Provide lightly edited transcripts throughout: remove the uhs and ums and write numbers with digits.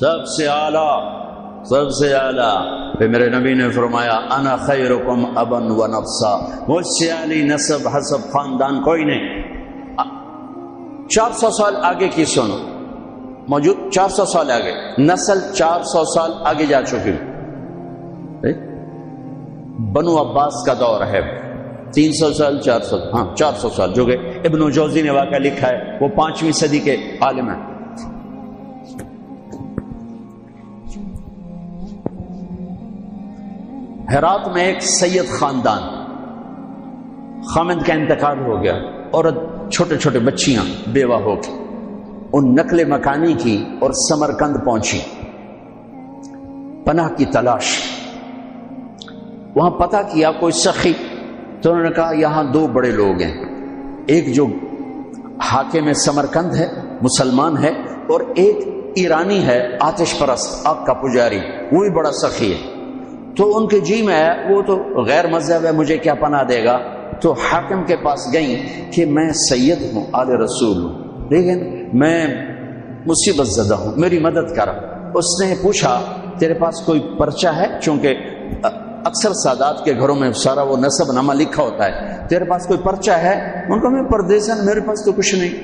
سب سے اعلیٰ، سب سے اعلیٰ. پھر میرے نبی نے فرمایا انا خیرکم ابا و نفسا، مجھ سے اعلی نسب حسب خاندان کوئی نہیں. 400 سال آگے کی سنو، موجود 400 سال آگے، نسل 400 سال آگے جا چکی. بنو عباس کا دور ہے، 300 سال 400 سال جو کہ ابن جوزی نے واقعہ لکھا ہے، وہ 5ویں صدی کے عالم ہیں. ہرات میں ایک سید خاندان، خامد کا انتقال ہو گیا، عورت چھوٹے چھوٹے بچیاں بیوہ ہو کے ان نقل مکانی کی اور سمرقند پہنچی پناہ کی تلاش. وہاں پتہ کیا کوئی سخی، تو انہوں نے کہا یہاں 2 بڑے لوگ ہیں، ایک جو حاکم سمرقند ہے مسلمان ہے، اور ایک ایرانی ہے آتش پرست آگ کا پجاری، وہ بھی بڑا سخی ہے. تو ان کے جی میں ہے وہ تو غیر مذہب ہے، مجھے کیا پناہ دے گا. تو حاکم کے پاس گئیں کہ میں سید ہوں، آل رسول ہوں، لیکن میں مصیبت زدہ ہوں، میری مدد کر. اس نے پوچھا تیرے پاس کوئی پرچہ ہے؟ چونکہ اکثر سادات کے گھروں میں سارا وہ نسب نامہ لکھا ہوتا ہے. تیرے پاس کوئی پرچہ ہے؟ ان کو میں پردیسن، میرے پاس تو کچھ نہیں.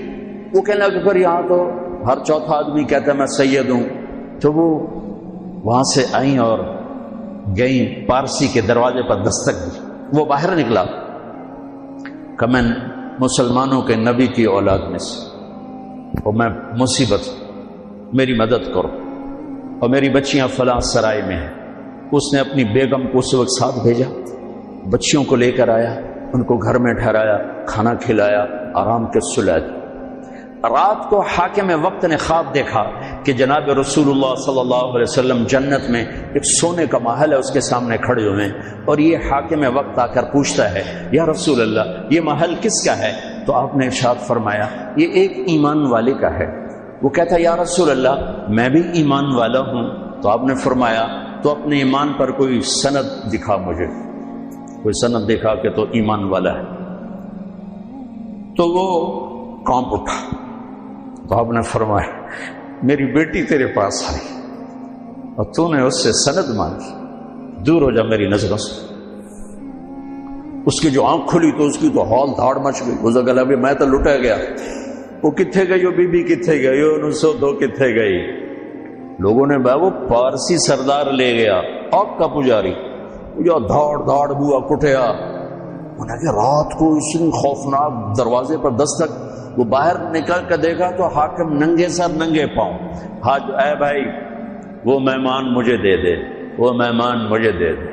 وہ کہنے لگا پھر یہاں تو ہر چوتھا آدمی کہتا ہے میں سید ہوں. تو وہ وہاں سے آئیں اور گئیں، پارسی کے دروازے پر دستک دی. وہ باہر نکلا کہ میں مسلمانوں کے نبی کی اولاد میں سے، اور میں مصیبت، میری مدد کرو، اور میری بچیاں فلاں سرائے میں ہیں. اس نے اپنی بیگم کو اس وقت ساتھ بھیجا، بچیوں کو لے کر آیا، ان کو گھر میں ٹھہرایا، کھانا کھلایا، آرام کے سلا دی. رات کو حاکم وقت نے خواب دیکھا کہ جناب رسول اللہ صلی اللہ علیہ وسلم جنت میں ایک سونے کا محل ہے، اس کے سامنے کھڑے ہوئے ہیں، اور یہ حاکم وقت آ کر پوچھتا ہے یا رسول اللہ یہ محل کس کا ہے؟ تو آپ نے ارشاد فرمایا یہ ایک ایمان والے کا ہے. وہ کہتا ہے یا رسول اللہ میں بھی ایمان والا ہوں. تو آپ نے فرمایا تو اپنے ایمان پر کوئی سند دکھا، مجھے کوئی سند دکھا کہ تو ایمان والا ہے. تو وہ کانپ اٹھا. تو آپ نے فرمایا میری بیٹی تیرے پاس آئی اور تو نے اس سے سند مانگی، دور ہو جا میری نظروں سے. اس کی جو آنکھ کھلی تو اس کی تو ہال دھاڑ مچ گئی. اس گلا بھی میں تو لٹا گیا، وہ کتنے گئی، وہ بی بی کتنے گئی، 902 کتنے گئی. لوگوں نے بھائی وہ پارسی سردار لے گیا، آگ کا پجاری، جو دھاڑ دھاڑ بوا کٹیا. انہوں نے کہ رات کو اتنی خوفناک دروازے پر دستک. وہ باہر نکل کر دیکھا تو حاکم ننگے سر ننگے پاؤں. اے بھائی وہ مہمان مجھے دے دے، وہ مہمان مجھے دے دے.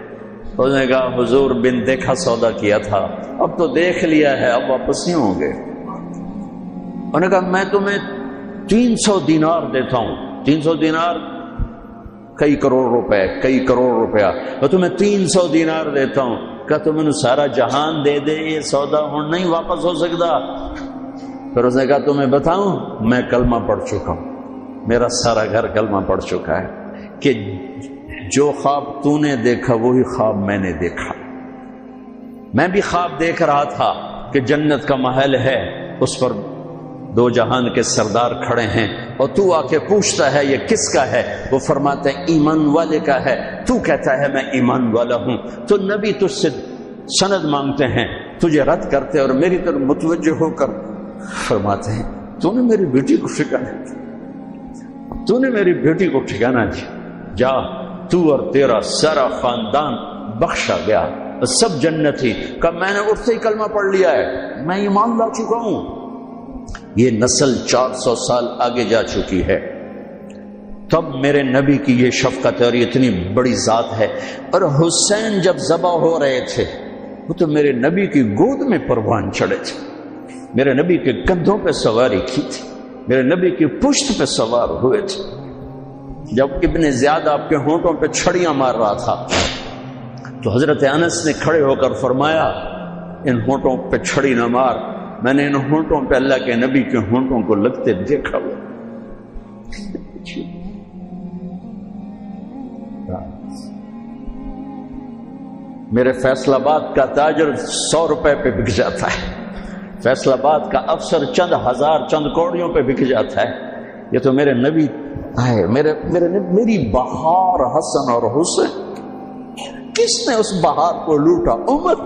اس نے کہا حضور بن دیکھا سودا کیا تھا، اب تو دیکھ لیا ہے، اب واپس نہیں ہوں گے. انہوں نے کہا میں تمہیں 300 دینار دیتا ہوں. 300 دینار کئی کروڑ روپے، کئی کروڑ روپیہ. اور تمہیں 300 دینار دیتا ہوں. کہ تم انہوں سارا جہان دے دے، یہ سودا ہوں نہیں واپس ہو سکتا. پھر اس نے کہا تمہیں بتاؤں میں کلمہ پڑھ چکا ہوں، میرا سارا گھر کلمہ پڑھ چکا ہے، کہ جو خواب تو نے دیکھا وہی خواب میں نے دیکھا. میں بھی خواب دیکھ رہا تھا کہ جنت کا محل ہے، اس پر 2 جہان کے سردار کھڑے ہیں، اور تو آ کے پوچھتا ہے یہ کس کا ہے؟ وہ فرماتے ہیں ایمان والے کا ہے. تو کہتا ہے میں ایمان والا ہوں. تو نبی تجھ سے سند مانگتے ہیں، تجھے رد کرتے اور میری طرف متوجہ ہو کر فرماتے ہیں تو نے میری بیٹی کو ٹھکانا دیا، تو نے میری بیٹی کو ٹھکانا دیا، جا تو اور تیرا سارا خاندان بخشا گیا، سب جنتی. کہ میں نے اٹھتے ہی کلمہ پڑھ لیا ہے، میں ایمان لا چکا ہوں. یہ نسل 400 سال آگے جا چکی ہے. تب میرے نبی کی یہ شفقت اور اتنی بڑی ذات ہے. اور حسین جب ذبح ہو رہے تھے وہ تو میرے نبی کی گود میں پروان چڑھے تھے، میرے نبی کے کندھوں پہ سواری کی تھی، میرے نبی کی پشت پہ سوار ہوئے تھے. جب ابن زیاد آپ کے ہونٹوں پہ چھڑیاں مار رہا تھا تو حضرت انس نے کھڑے ہو کر فرمایا ان ہونٹوں پہ چھڑی نہ مار، میں نے ان ہونٹوں پہ اللہ کے نبی کے ہونٹوں کو لگتے دیکھا ہوا. میرے فیصل آباد کا تاجر 100 روپے پہ بک جاتا ہے، فیصل آباد کا افسر چند ہزار چند کوڑیوں پہ بک جاتا ہے. یہ تو میرے نبی میری بہار حسن اور حسین، کس نے اس بہار کو لوٹا؟ عمر۔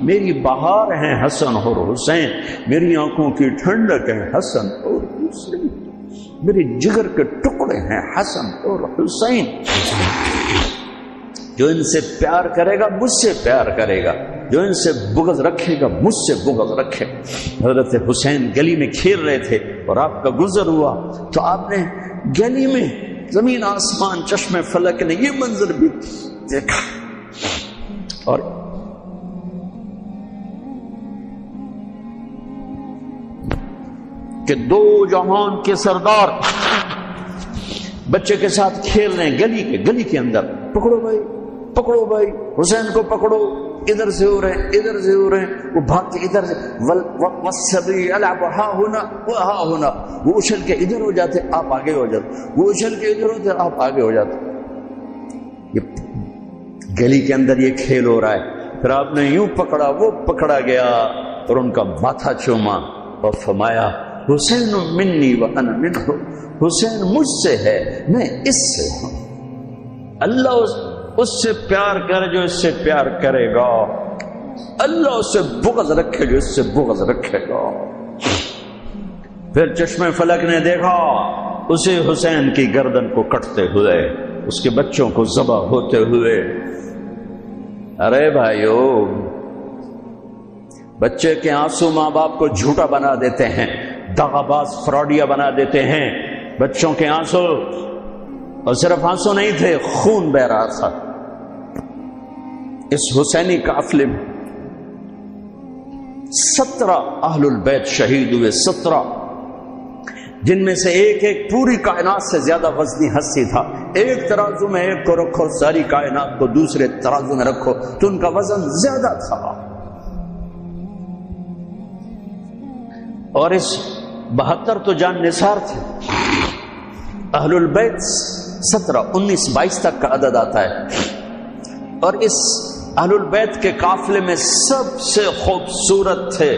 میری بہار ہیں حسن اور حسین، میری آنکھوں کی ٹھنڈک ہے حسن اور حسین، میرے جگر کے ٹکڑے ہیں حسن اور حسین۔ جو ان سے پیار کرے گا مجھ سے پیار کرے گا، جو ان سے بغض رکھے گا مجھ سے بغض رکھے۔ حضرت حسین گلی میں کھیل رہے تھے اور آپ کا گزر ہوا تو آپ نے گلی میں زمین آسمان چشمے فلک نے یہ منظر بھی دیکھا، اور کہ دو جہان کے سردار بچے کے ساتھ کھیل رہے ہیں گلی کے اندر۔ پکڑو بھائی حسین کو پکڑو، ادھر سے ہو رہے ہیں وہ بھاگتے ادھر سے، والصبی العب ہا ہونا وہ اچھل کے ادھر ہو جاتے آپ آگے ہو جاتے، وہ اچھل کے ادھر ہوتے آپ آگے ہو جاتے۔ یہ گلی کے اندر یہ کھیل ہو رہا ہے، پھر آپ نے یوں پکڑا، وہ پکڑا گیا اور ان کا ماتھا چوما اور فرمایا حسین منی وانا منہ، حسین مجھ سے ہے میں اس سے ہوں۔ اللہ اس سے پیار کرے جو اس سے پیار کرے گا، اللہ اس سے بغض رکھے جو اس سے بغض رکھے گا۔ پھر چشمے فلک نے دیکھا اسے حسین کی گردن کو کٹتے ہوئے، اس کے بچوں کو ذبح ہوتے ہوئے۔ ارے بھائیو، بچے کے آنسو ماں باپ کو جھوٹا بنا دیتے ہیں، دغاباز فراڈیا بنا دیتے ہیں۔ بچوں کے آنسو، اور صرف آنسو نہیں تھے، خون بہ رہا تھا۔ اس حسینی قافلے میں 17 اہل البیت شہید ہوئے، 17، جن میں سے ایک پوری کائنات سے زیادہ وزنی ہستی تھا۔ ایک ترازو میں ایک کو رکھو، ساری کائنات کو دوسرے ترازو میں رکھو تو ان کا وزن زیادہ تھا۔ اور اس 72 تو جان نثار تھے۔ اہل البیت 17، 19، 22 تک کا عدد آتا ہے۔ اور اس اہل البیت کے قافلے میں سب سے خوبصورت تھے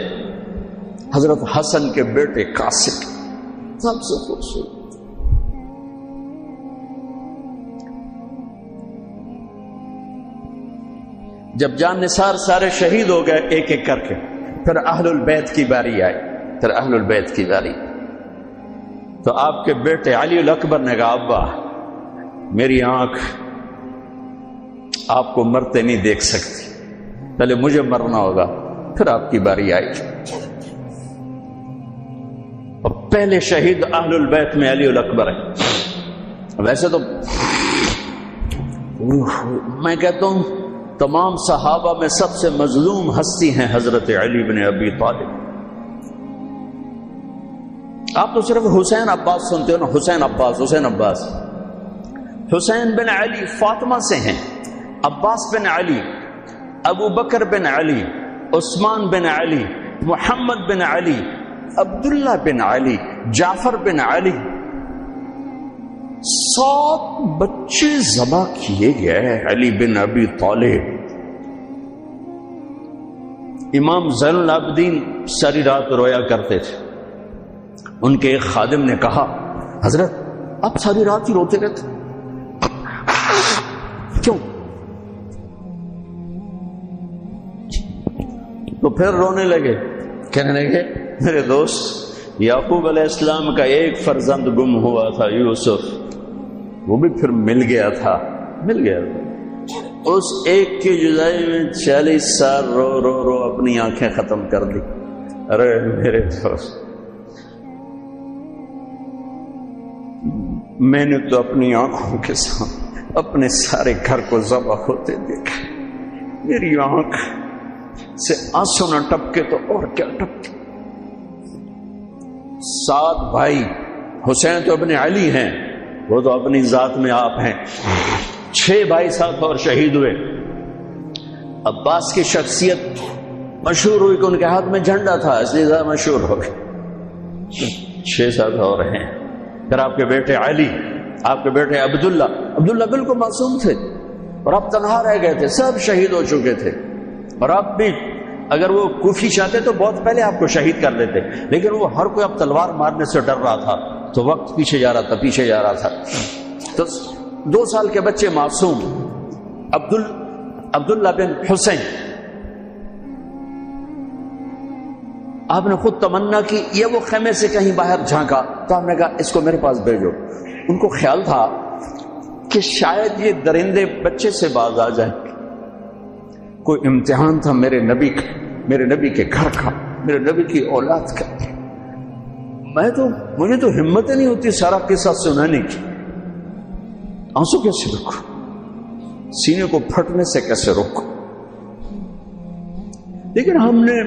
حضرت حسن کے بیٹے قاسم، سب سے خوبصورت۔ جب جان نثار سارے شہید ہو گئے ایک ایک کر کے، پھر اہل البیت کی باری آئی، تو آپ کے بیٹے علی الاکبر نے کہا ابا میری آنکھ آپ کو مرتے نہیں دیکھ سکتی، پہلے مجھے مرنا ہوگا پھر آپ کی باری آئی۔ اور پہلے شہید اہل البیت میں علی الاکبر ہے۔ ویسے تو میں کہتا ہوں تمام صحابہ میں سب سے مظلوم ہستی ہیں حضرت علی بن ابی طالب۔ آپ تو صرف حسین عباس سنتے ہو نا، حسین عباس۔ حسین بن علی فاطمہ سے ہیں، عباس بن علی، ابو بکر بن علی، عثمان بن علی، محمد بن علی، عبداللہ بن علی، جعفر بن علی، 7 بچے ذبح کیے گئے علی بن ابی طالب۔ امام زین العابدین ساری رات رویا کرتے تھے۔ ان کے ایک خادم نے کہا حضرت آپ ساری رات ہی روتے رہتے، کیوں؟ تو پھر رونے لگے، کہنے لگے میرے دوست یعقوب علیہ السلام کا ایک فرزند گم ہوا تھا یوسف، وہ بھی پھر مل گیا تھا۔ اس ایک کی جدائی میں 40 سال رو رو رو اپنی آنکھیں ختم کر دی۔ ارے میرے دوست، میں نے تو اپنی آنکھوں کے سامنے اپنے سارے گھر کو ذبح ہوتے دیکھا، میری آنکھ سے آنسو نہ ٹپکے تو اور کیا ٹپکے۔ 7 بھائی، حسین تو ابن علی ہیں، وہ تو اپنی ذات میں آپ ہیں، 6 بھائی ساتھ اور شہید ہوئے۔ عباس کی شخصیت مشہور ہوئی کہ ان کے ہاتھ میں جھنڈا تھا، اس لیے زیادہ مشہور ہو گئے۔ 6-7 اور ہیں۔ پھر آپ کے بیٹے علی، آپ کے بیٹے عبداللہ بالکل معصوم تھے اور آپ تنہا رہ گئے تھے، سب شہید ہو چکے تھے۔ اور آپ بھی اگر وہ کوفی چاہتے تو بہت پہلے آپ کو شہید کر دیتے، لیکن وہ ہر کوئی اب تلوار مارنے سے ڈر رہا تھا، تو وقت پیچھے جا رہا تھا. تو 2 سال کے بچے معصوم عبداللہ بن حسین، آپ نے خود تمنا کی، یہ وہ خیمے سے کہیں باہر جھانکا تو آپ نے کہا اس کو میرے پاس بھیجو. ان کو خیال تھا کہ شاید یہ درندے بچے سے باز آ جائیں. کوئی امتحان تھا میرے نبی کا، میرے نبی کے گھر کا، میرے نبی کی اولاد کا. مجھے تو ہمت نہیں ہوتی سارا قصہ سنانے کی. آنسو کیسے روکو، سینے کو پھٹنے سے کیسے روکو. لیکن ہم نے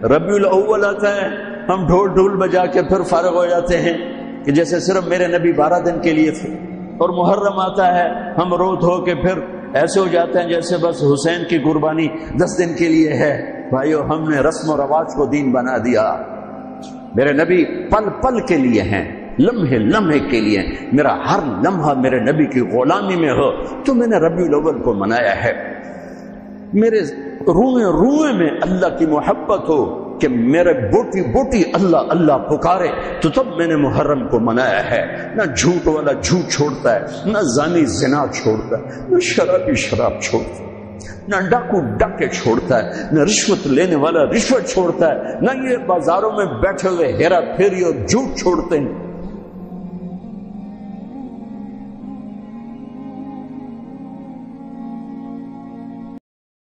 ربیع الاول آتا ہے، ہم ڈھول بجا کے پھر فارغ ہو جاتے ہیں کہ جیسے صرف میرے نبی 12 دن کے لیے تھے. اور محرم آتا ہے، ہم رو دھو کے پھر ایسے ہو جاتے ہیں جیسے بس حسین کی قربانی 10 دن کے لیے ہے. بھائیو، ہم نے رسم و رواج کو دین بنا دیا. میرے نبی پل پل کے لیے ہیں، لمحے لمحے کے لیے. میرا ہر لمحہ میرے نبی کی غلامی میں ہو تو میں نے ربیع الاول کو منایا ہے. میرے روئے میں اللہ کی محبت ہو کہ میرے بوٹی بوٹی اللہ اللہ پکارے تو تب میں نے محرم کو منایا ہے. نہ جھوٹ والا جھوٹ چھوڑتا ہے، نہ زانی زنا چھوڑتا ہے، نہ شرابی شراب چھوڑتا ہے، نہ ڈاکو ڈاکے چھوڑتا ہے، نہ رشوت لینے والا رشوت چھوڑتا ہے، نہ یہ بازاروں میں بیٹھے ہوئے ہیرا پھیری اور جھوٹ چھوڑتے ہیں.